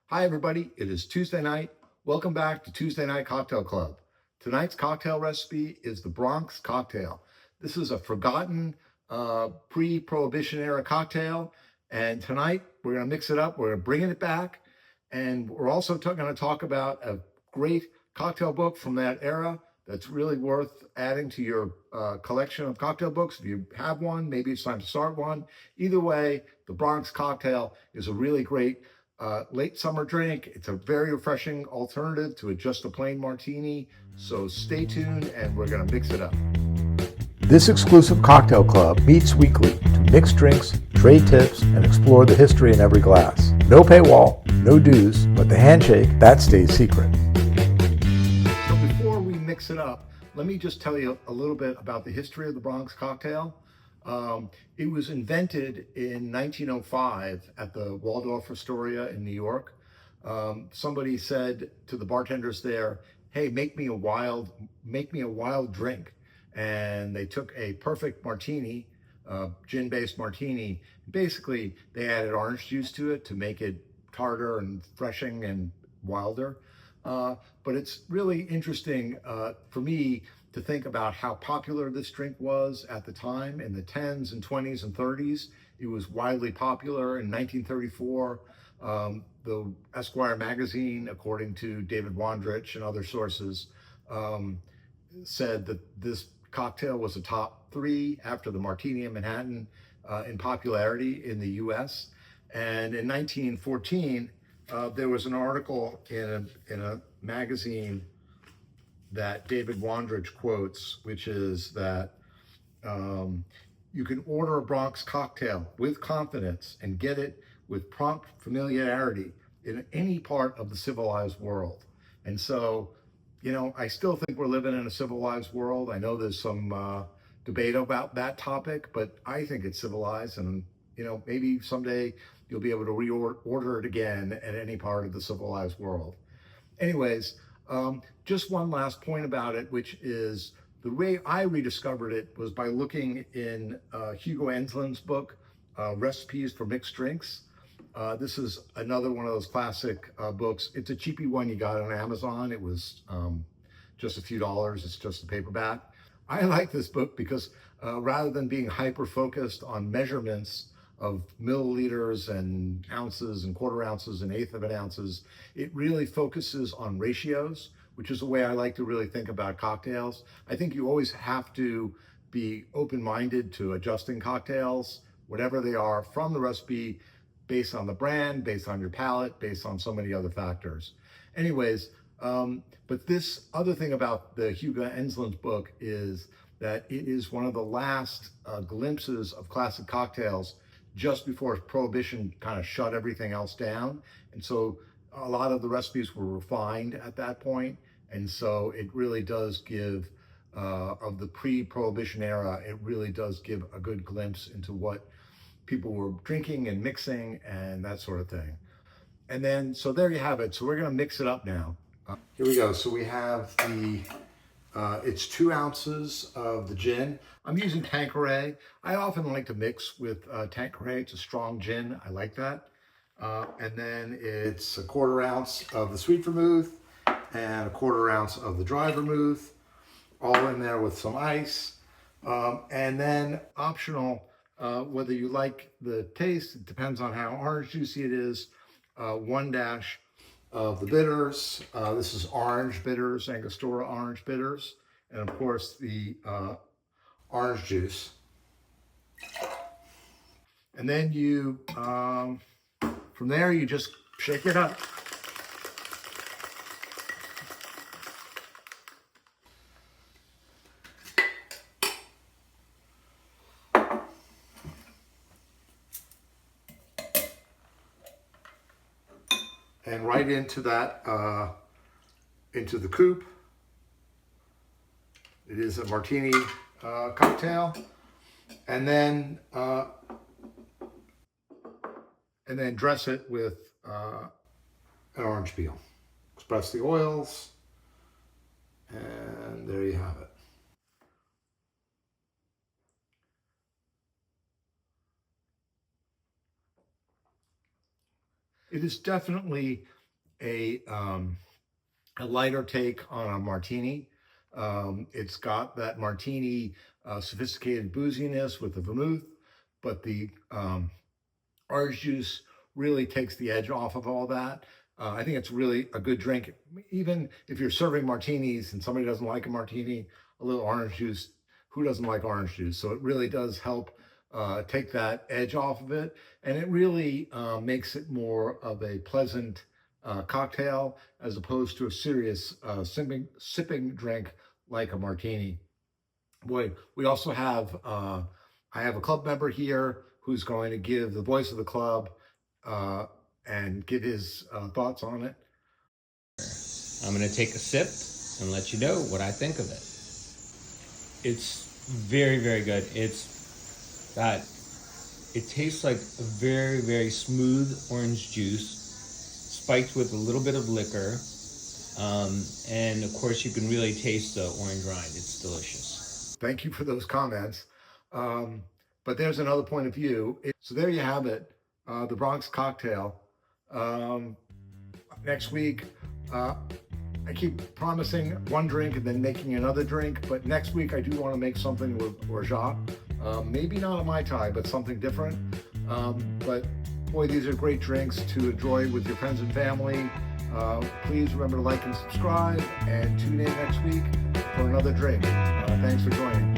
Hi everybody, it is Tuesday night. Welcome back to Tuesday Night Cocktail Club. Tonight's cocktail recipe is the Bronx Cocktail. This is a forgotten pre-Prohibition era cocktail, and tonight we're going to mix it up. We're bringing it back, and we're also going to talk about a great cocktail book from that era that's really worth adding to your collection of cocktail books. If you have one, maybe it's time to start one. Either way, the Bronx Cocktail is a really great late summer drink. It's a very refreshing alternative to just a plain martini. So stay tuned and we're going to mix it up. This exclusive cocktail club meets weekly to mix drinks, trade tips, and explore the history in every glass. No paywall, no dues, but the handshake, that stays secret. So before we mix it up, let me just tell you a little bit about the history of the Bronx Cocktail. It was invented in 1905 at the Waldorf Astoria in New York. Somebody said to the bartenders there, "Hey, make me a wild drink." And they took a perfect martini, gin-based martini. Basically, they added orange juice to it to make it tartar and refreshing and wilder. But it's really interesting for me to think about how popular this drink was at the time in the 10s and 20s and 30s. It was widely popular. In 1934, the Esquire magazine, according to David Wondrich and other sources, said that this cocktail was a top 3 after the Martini in Manhattan in popularity in the US. And in 1914, there was an article in a magazine that David Wondrich quotes, which is that you can order a Bronx cocktail with confidence and get it with prompt familiarity in any part of the civilized world. And so, I still think we're living in a civilized world. I know there's some debate about that topic, but I think it's civilized, and maybe someday you'll be able to reorder it again at any part of the civilized world. Anyways, just one last point about it, which is the way I rediscovered it was by looking in Hugo Enslin's book, Recipes for Mixed Drinks. This is another one of those classic books. It's a cheapy one you got on Amazon. It was just a few dollars. It's just a paperback. I like this book because rather than being hyper-focused on measurements of milliliters and ounces and quarter ounces and eighth of an ounces, it really focuses on ratios, which is the way I like to really think about cocktails. I think you always have to be open-minded to adjusting cocktails, whatever they are, from the recipe, based on the brand, based on your palate, based on so many other factors. Anyways, but this other thing about the Hugo Enslin's book is that it is one of the last glimpses of classic cocktails just before Prohibition kind of shut everything else down. And so a lot of the recipes were refined at that point. And so it really does give, of the pre-Prohibition era, it really does give a good glimpse into what people were drinking and mixing and that sort of thing. And then, so there you have it. So we're gonna mix it up now. Here we go. So we have it's 2 ounces of the gin. I'm using Tanqueray. I often like to mix with Tanqueray. It's a strong gin. I like that. And then it's a 1/4 ounce of the sweet vermouth and a 1/4 ounce of the dry vermouth, all in there with some ice. And then optional, whether you like the taste, it depends on how orange juicy it is, 1 dash of the bitters. This is orange bitters, Angostura orange bitters, and of course the orange juice. And then you, from there, you just shake it up. And right into that, into the coupe. It is a martini cocktail. And then dress it with an orange peel. Express the oils, and there you have it. It is definitely a lighter take on a martini. It's got that martini sophisticated booziness with the vermouth, but the orange juice really takes the edge off of all that. I think it's really a good drink. Even if you're serving martinis and somebody doesn't like a martini, a little orange juice, who doesn't like orange juice? So it really does help take that edge off of it. And it really makes it more of a pleasant cocktail as opposed to a serious sipping drink like a martini. Boy, we also have, I have a club member here who's going to give the voice of the club and give his thoughts on it. I'm going to take a sip and let you know what I think of it. It's very, very good. It tastes like a very, very smooth orange juice, spiked with a little bit of liquor. And of course you can really taste the orange rind. It's delicious. Thank you for those comments. But there's another point of view. So there you have it, the Bronx Cocktail. Next week, I keep promising one drink and then making another drink, but next week I do want to make something with orgeat. Maybe not a Mai Tai, but something different. But boy, these are great drinks to enjoy with your friends and family. Please remember to like and subscribe and tune in next week for another drink. Thanks for joining.